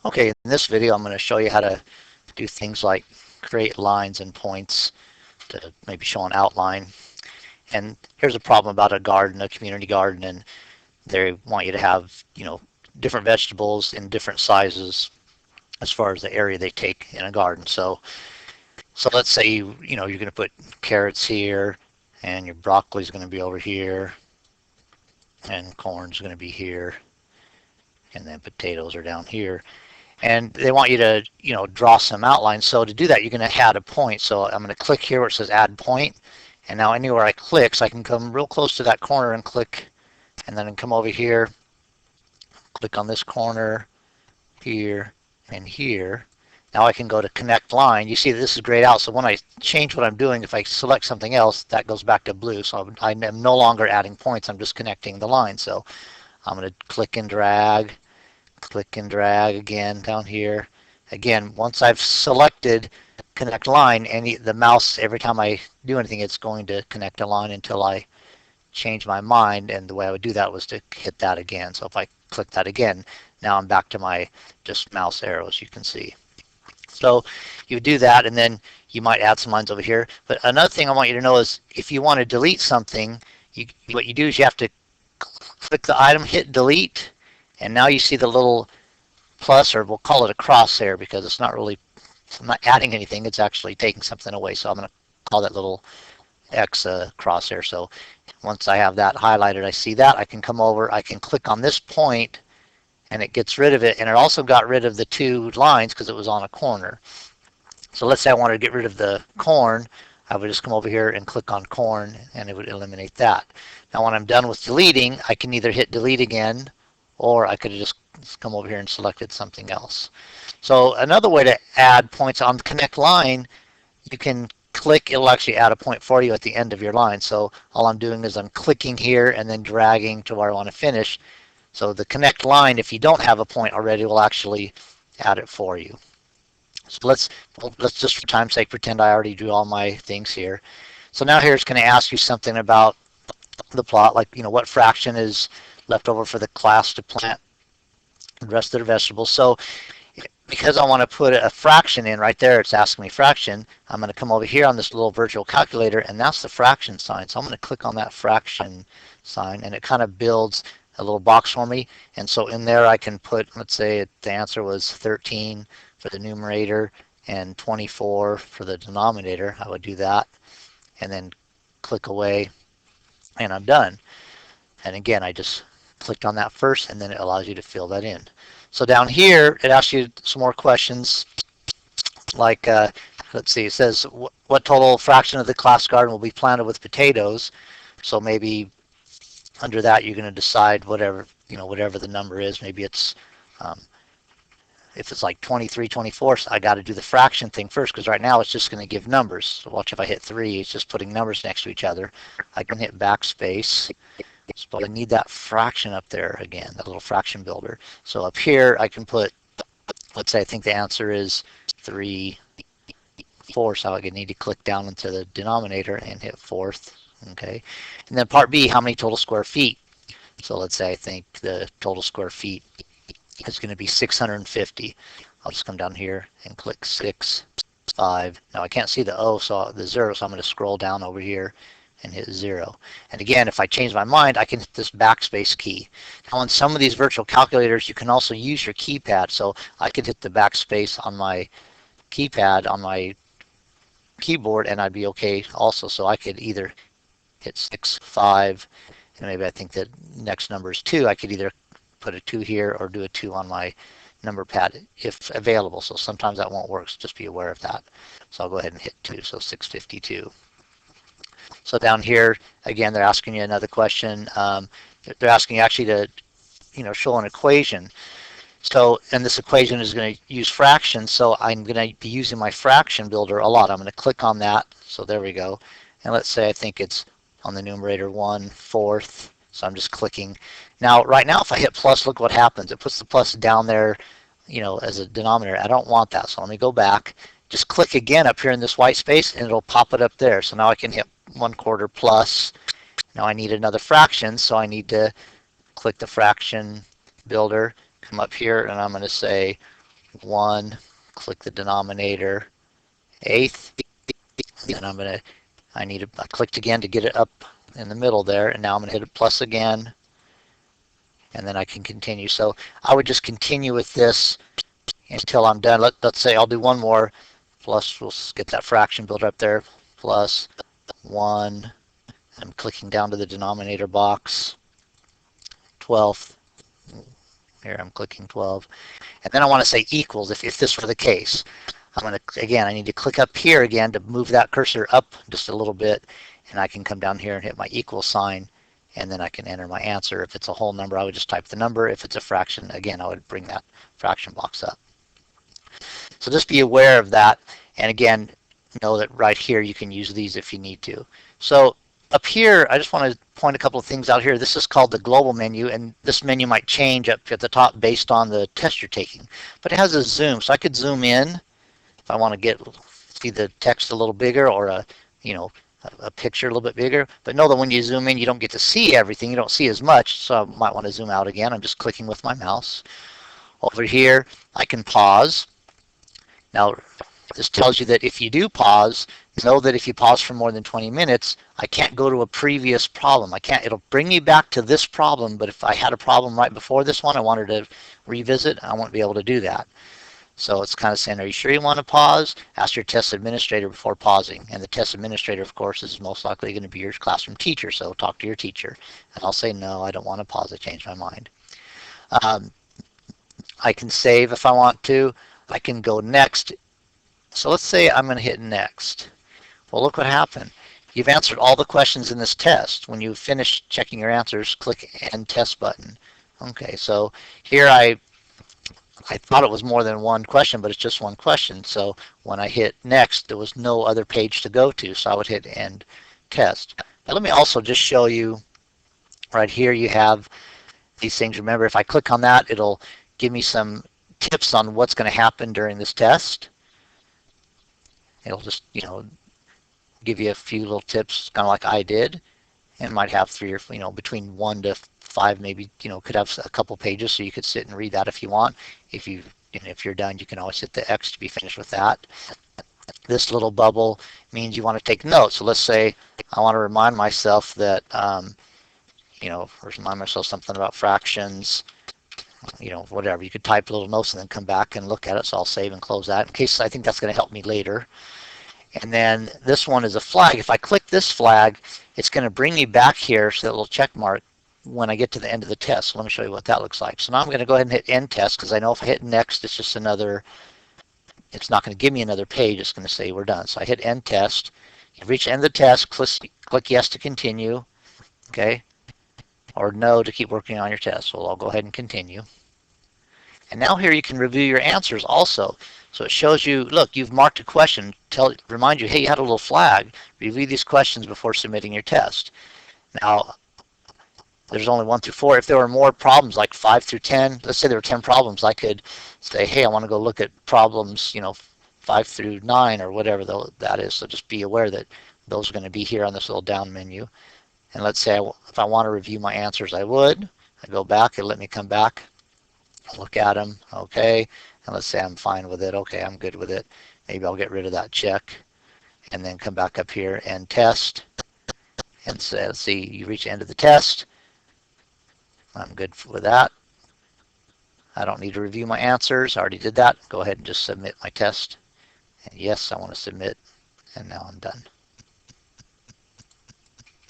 Okay, in this video I'm going to show you how to do things like create lines and points to maybe show an outline. And here's a problem about a garden, a community garden, and they want you to have, different vegetables in different sizes as far as the area they take in a garden. So let's say you're going to put carrots here, and your broccoli is going to be over here, and corn's going to be here, and then potatoes are down here. And they want you to, draw some outlines. So to do that, you're going to add a point. So I'm going to click here where it says add point. And now anywhere I click, so I can come real close to that corner and click, and then I can come over here, click on this corner, here, and here. Now I can go to connect line. You see that this is grayed out. So when I change what I'm doing, if I select something else, that goes back to blue. So I'm no longer adding points. I'm just connecting the line. So I'm going to click and drag again down here. Again, once I've selected connect line, and the mouse, every time I do anything, it's going to connect a line until I change my mind. And the way I would do that was to hit that again. So if I click that again, now I'm back to my just mouse arrows, you can see. So you do that, and then you might add some lines over here. But another thing I want you to know is if you want to delete something, what you do is you have to click the item, hit delete, and now you see the little plus, or we'll call it a crosshair because it's not really, I'm not adding anything, it's actually taking something away. So I'm going to call that little X crosshair. So once I have that highlighted, I see that, I can come over, I can click on this point, and it gets rid of it. And it also got rid of the two lines because it was on a corner. So let's say I wanted to get rid of the corn, I would just come over here and click on corn, and it would eliminate that. Now when I'm done with deleting, I can either hit delete again, or I could have just come over here and selected something else. So another way to add points on the connect line, you can click, it'll actually add a point for you at the end of your line. So all I'm doing is I'm clicking here and then dragging to where I want to finish. So the connect line, if you don't have a point already, will actually add it for you. So let's just for time's sake pretend I already do all my things here. So now here it's going to ask you something about the plot, like what fraction is left over for the class to plant the rest of their vegetables. So because I want to put a fraction in right there, it's asking me fraction, I'm going to come over here on this little virtual calculator, and that's the fraction sign. So I'm going to click on that fraction sign, and it kind of builds a little box for me. And so in there I can put, let's say the answer was 13 for the numerator and 24 for the denominator. I would do that and then click away, and I'm done. And again, I just clicked on that first, and then it allows you to fill that in. So down here it asks you some more questions, like let's see, it says what total fraction of the class garden will be planted with potatoes. So maybe under that you're going to decide whatever the number is. Maybe it's if it's like 23, 24, so I got to do the fraction thing first, because right now it's just going to give numbers. So watch, if I hit 3, it's just putting numbers next to each other. I can hit backspace, but I need that fraction up there again, that little fraction builder. So up here I can put, let's say I think the answer is 3 fourths. So I need to click down into the denominator and hit fourth. Okay, and then part B, how many total square feet? So let's say I think the total square feet is going to be 650. I'll just come down here and click 6, 5. Now I can't see the O, so the 0, so I'm going to scroll down over here and hit 0. And again, if I change my mind, I can hit this backspace key. Now on some of these virtual calculators, you can also use your keypad. So I could hit the backspace on my keypad on my keyboard, and I'd be okay also. So I could either hit 6, 5, and maybe I think the next number is 2. I could either put a 2 here or do a 2 on my number pad if available. So sometimes that won't work, so just be aware of that. So I'll go ahead and hit 2, so 652. So down here, again, they're asking you another question. They're asking you actually to, show an equation. So, and this equation is going to use fractions, so I'm going to be using my fraction builder a lot. I'm going to click on that. So there we go. And let's say I think it's on the numerator 1/4. So I'm just clicking. Now, right now, if I hit plus, look what happens. It puts the plus down there, as a denominator. I don't want that. So let me go back. Just click again up here in this white space, and it'll pop it up there. So now I can hit 1/4 plus. Now I need another fraction, so I need to click the fraction builder, come up here, and I'm going to say 1, click the denominator, 1/8, then I clicked again to get it up in the middle there, and now I'm going to hit a plus again, and then I can continue. So I would just continue with this until I'm done. Let's say I'll do one more, plus we'll get that fraction builder up there, plus 1, I'm clicking down to the denominator box, 12th, here I'm clicking 12, and then I want to say equals if this were the case. I'm going to, again, I need to click up here again to move that cursor up just a little bit, and I can come down here and hit my equal sign, and then I can enter my answer. If it's a whole number, I would just type the number. If it's a fraction, again, I would bring that fraction box up. So just be aware of that, and again, know that right here you can use these if you need to. So up here, I just want to point a couple of things out here. This is called the global menu, and this menu might change up at the top based on the test you're taking. But it has a zoom, so I could zoom in if I want to see the text a little bigger, or a picture a little bit bigger. But know that when you zoom in, you don't get to see everything. You don't see as much, so I might want to zoom out again. I'm just clicking with my mouse. Over here, I can pause. Now, this tells you that if you do pause, know that if you pause for more than 20 minutes, I can't go to a previous problem. It'll bring me back to this problem, but if I had a problem right before this one, I wanted to revisit, I won't be able to do that. So it's kind of saying, are you sure you want to pause? Ask your test administrator before pausing. And the test administrator, of course, is most likely going to be your classroom teacher, so talk to your teacher. And I'll say, no, I don't want to pause. I changed my mind. I can save if I want to. I can go next. So let's say I'm going to hit next. Well, look what happened. You've answered all the questions in this test. When you finish checking your answers, click End Test button. Okay, so here I thought it was more than one question, but it's just one question. So when I hit next, there was no other page to go to, so I would hit End Test. Now let me also just show you, right here you have these things. Remember, if I click on that, it'll give me some tips on what's going to happen during this test. It'll just, give you a few little tips, kind of like I did. And it might have 3 or, between 1 to 5, maybe, could have a couple pages, so you could sit and read that if you want. If you're done, you can always hit the X to be finished with that. This little bubble means you want to take notes. So let's say I want to remind myself that, remind myself something about fractions, whatever. You could type little notes and then come back and look at it. So I'll save and close that in case I think that's going to help me later. And then this one is a flag. If I click this flag, it's going to bring me back here to that little check mark when I get to the end of the test. So let me show you what that looks like. So now I'm going to go ahead and hit End Test, because I know if I hit next, it's just it's not going to give me another page. It's going to say we're done. So I hit End Test. You've reached the end of the test. Click Yes to continue. Okay. Or no to keep working on your test. So I'll go ahead and continue. And now here you can review your answers also. So it shows you, look, you've marked a question, remind you, hey, you had a little flag. Review these questions before submitting your test. Now, there's only 1 through 4. If there were more problems, like 5 through 10, let's say there were 10 problems, I could say, hey, I want to go look at problems, 5 through 9 or whatever that is. So just be aware that those are going to be here on this little down menu. And let's say if I want to review my answers, I would. I go back, it'll let me come back, look at them, okay. And let's say I'm fine with it. Okay, I'm good with it. Maybe I'll get rid of that check and then come back up here and test and say, let's see, you reach the end of the test. I'm good with that. I don't need to review my answers. I already did that. Go ahead and just submit my test. And yes, I want to submit. And now I'm done.